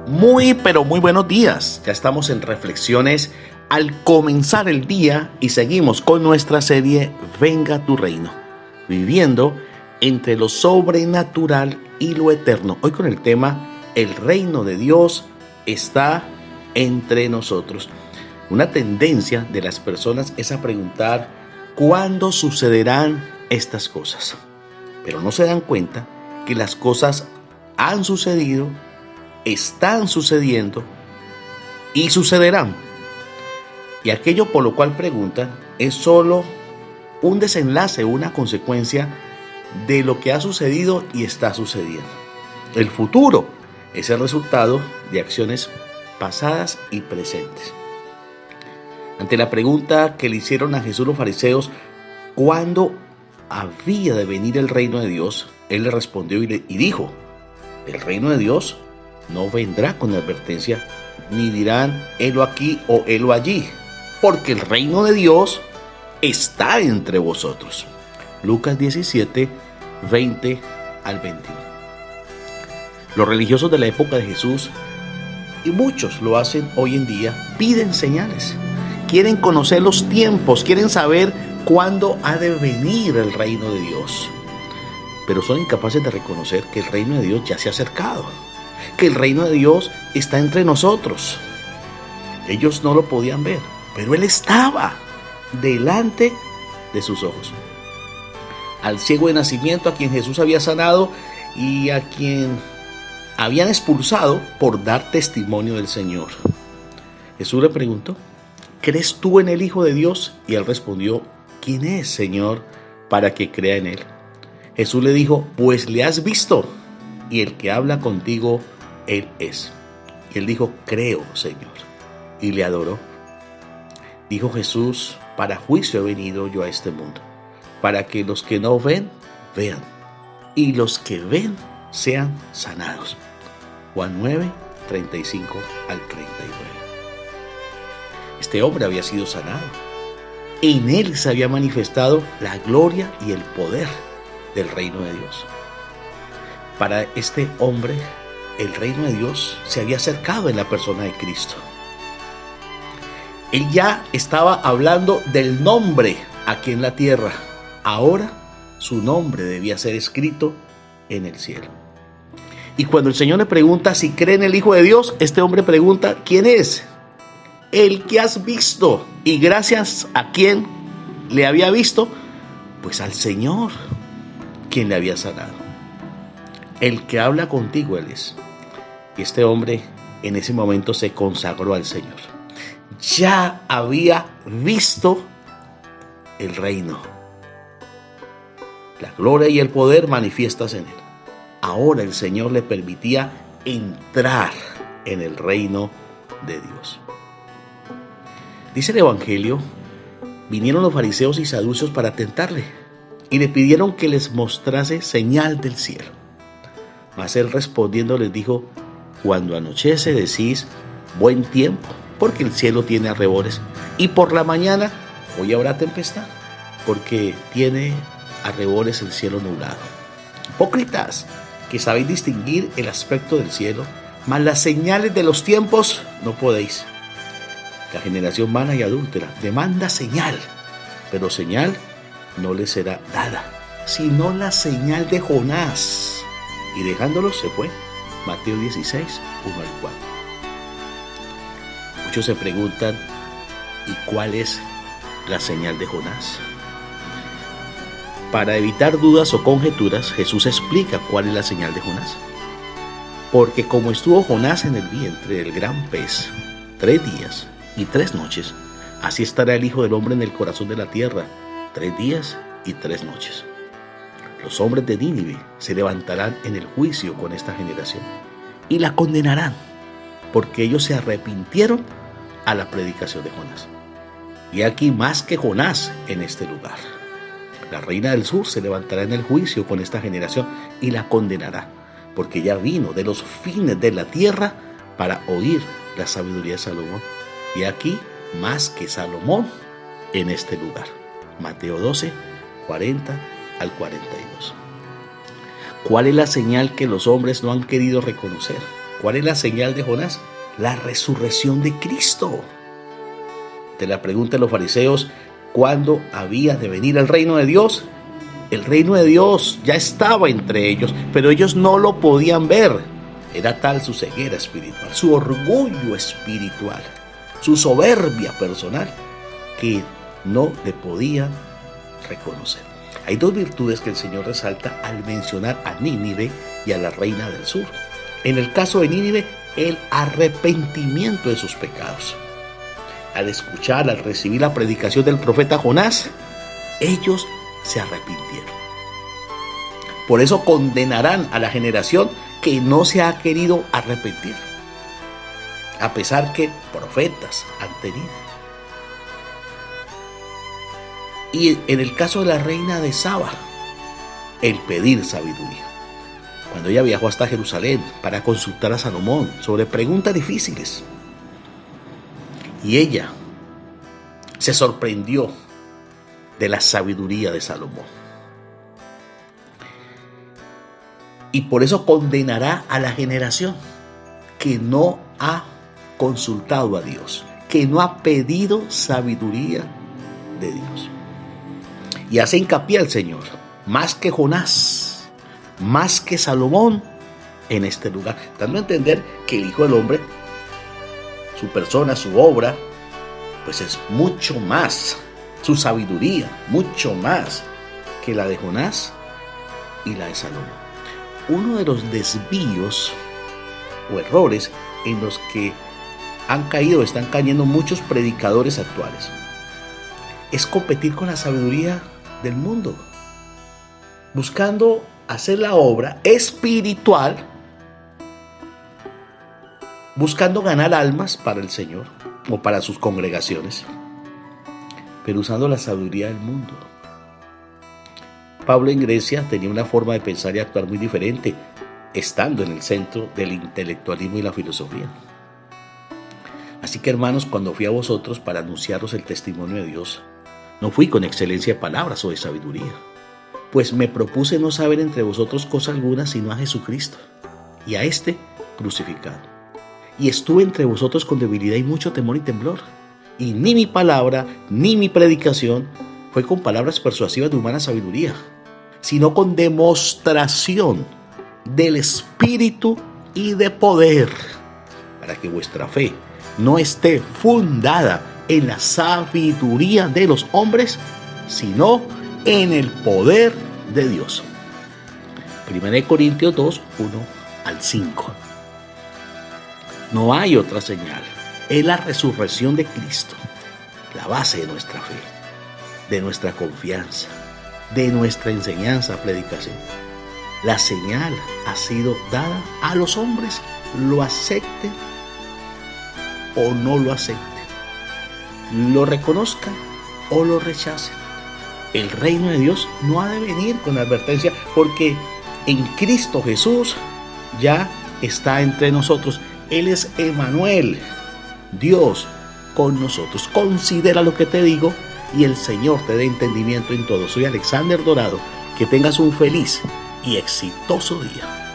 Muy, pero muy buenos días. Ya estamos en reflexiones al comenzar el día y seguimos con nuestra serie Venga tu reino, viviendo entre lo sobrenatural y lo eterno. Hoy con el tema El reino de Dios está entre nosotros. Una tendencia de las personas es a preguntar ¿cuándo sucederán estas cosas? Pero no se dan cuenta que las cosas han sucedido, están sucediendo y sucederán. Y aquello por lo cual preguntan es solo un desenlace, una consecuencia de lo que ha sucedido y está sucediendo. El futuro es el resultado de acciones pasadas y presentes. Ante la pregunta que le hicieron a Jesús los fariseos, ¿cuándo había de venir el reino de Dios? Él le respondió y dijo, el reino de Dios no vendrá con advertencia, ni dirán, helo aquí o helo allí, porque el reino de Dios está entre vosotros. Lucas 17, 20 al 21. Los religiosos de la época de Jesús, y muchos lo hacen hoy en día, piden señales. Quieren conocer los tiempos, quieren saber cuándo ha de venir el reino de Dios. Pero son incapaces de reconocer que el reino de Dios ya se ha acercado, que el reino de Dios está entre nosotros. Ellos no lo podían ver, pero Él estaba delante de sus ojos. Al ciego de nacimiento, a quien Jesús había sanado y a quien habían expulsado por dar testimonio del Señor. Jesús le preguntó, ¿crees tú en el Hijo de Dios? Y él respondió, ¿quién es, Señor, para que crea en él? Jesús le dijo, pues le has visto, y el que habla contigo, él es. Y él dijo, creo, Señor, y le adoró. Dijo Jesús, para juicio he venido yo a este mundo, para que los que no ven, vean, y los que ven sean sanados. Juan 9, 35 al 39. Este hombre había sido sanado. En él se había manifestado la gloria y el poder del reino de Dios. Para este hombre, el reino de Dios se había acercado en la persona de Cristo. Él ya estaba hablando del nombre aquí en la tierra. Ahora su nombre debía ser escrito en el cielo. Y cuando el Señor le pregunta si cree en el Hijo de Dios, este hombre pregunta, ¿quién es? El que has visto. ¿Y gracias a quién le había visto? Pues al Señor, quien le había sanado. El que habla contigo, Él es. Y este hombre en ese momento se consagró al Señor. Ya había visto el reino. La gloria y el poder manifiestas en él. Ahora el Señor le permitía entrar en el reino de Dios. Dice el Evangelio, vinieron los fariseos y saduceos para tentarle y le pidieron que les mostrase señal del cielo. Mas él respondiendo les dijo, cuando anochece decís buen tiempo, porque el cielo tiene arrebores, y por la mañana hoy habrá tempestad, porque tiene arrebores el cielo nublado. Hipócritas, que sabéis distinguir el aspecto del cielo, mas las señales de los tiempos no podéis. La generación vana y adúltera demanda señal, pero señal no le será dada, sino la señal de Jonás. Y dejándolo se fue. Mateo 16, 1 al 4. Muchos se preguntan, ¿y cuál es la señal de Jonás? Para evitar dudas o conjeturas, Jesús explica cuál es la señal de Jonás. Porque como estuvo Jonás en el vientre del gran pez 3 días y 3 noches, así estará el Hijo del Hombre en el corazón de la tierra 3 días y 3 noches. Los hombres de Nínive se levantarán en el juicio con esta generación y la condenarán, porque ellos se arrepintieron a la predicación de Jonás. Y aquí más que Jonás en este lugar. La reina del sur se levantará en el juicio con esta generación y la condenará, porque ya vino de los fines de la tierra para oír la sabiduría de Salomón. Y aquí más que Salomón en este lugar. Mateo 12, 40 al 42. ¿Cuál es la señal que los hombres no han querido reconocer? ¿Cuál es la señal de Jonás? La resurrección de Cristo. De la pregunta de los fariseos, ¿cuándo había de venir el reino de Dios? El reino de Dios ya estaba entre ellos, pero ellos no lo podían ver. Era tal su ceguera espiritual, su orgullo espiritual, su soberbia personal, que no le podían reconocer. Hay dos virtudes que el Señor resalta al mencionar a Nínive y a la reina del sur. En el caso de Nínive, el arrepentimiento de sus pecados. Al escuchar, al recibir la predicación del profeta Jonás, ellos se arrepintieron. Por eso condenarán a la generación que no se ha querido arrepentir, a pesar que profetas han tenido. Y en el caso de la reina de Saba, el pedir sabiduría. Cuando ella viajó hasta Jerusalén para consultar a Salomón sobre preguntas difíciles, y ella se sorprendió de la sabiduría de Salomón. Y por eso condenará a la generación que no ha consultado a Dios, que no ha pedido sabiduría de Dios. Y hace hincapié al Señor, más que Jonás, más que Salomón, en este lugar, dando a entender que el Hijo del Hombre, su persona, su obra, pues es mucho más, su sabiduría, mucho más que la de Jonás y la de Salomón. Uno de los desvíos o errores en los que están cayendo muchos predicadores actuales es competir con la sabiduría del mundo, buscando hacer la obra espiritual, buscando ganar almas para el Señor o para sus congregaciones, pero usando la sabiduría del mundo. Pablo en Grecia tenía una forma de pensar y actuar muy diferente, estando en el centro del intelectualismo y la filosofía. Así que, hermanos, cuando fui a vosotros para anunciaros el testimonio de Dios, no fui con excelencia de palabras o de sabiduría, pues me propuse no saber entre vosotros cosa alguna sino a Jesucristo y a este crucificado. Y estuve entre vosotros con debilidad y mucho temor y temblor. Y ni mi palabra ni mi predicación fue con palabras persuasivas de humana sabiduría, sino con demostración del Espíritu y de poder, para que vuestra fe no esté fundada en la sabiduría de los hombres, sino en el poder de Dios. 1 Corintios 2, 1 al 5. No hay otra señal. Es la resurrección de Cristo, la base de nuestra fe, de nuestra confianza, de nuestra enseñanza, predicación. La señal ha sido dada a los hombres, lo acepten o no lo acepten, lo reconozcan o lo rechacen. El reino de Dios no ha de venir con advertencia, porque en Cristo Jesús ya está entre nosotros. Él es Emmanuel, Dios con nosotros. Considera lo que te digo y el Señor te dé entendimiento en todo. Soy Alexander Dorado. Que tengas un feliz y exitoso día.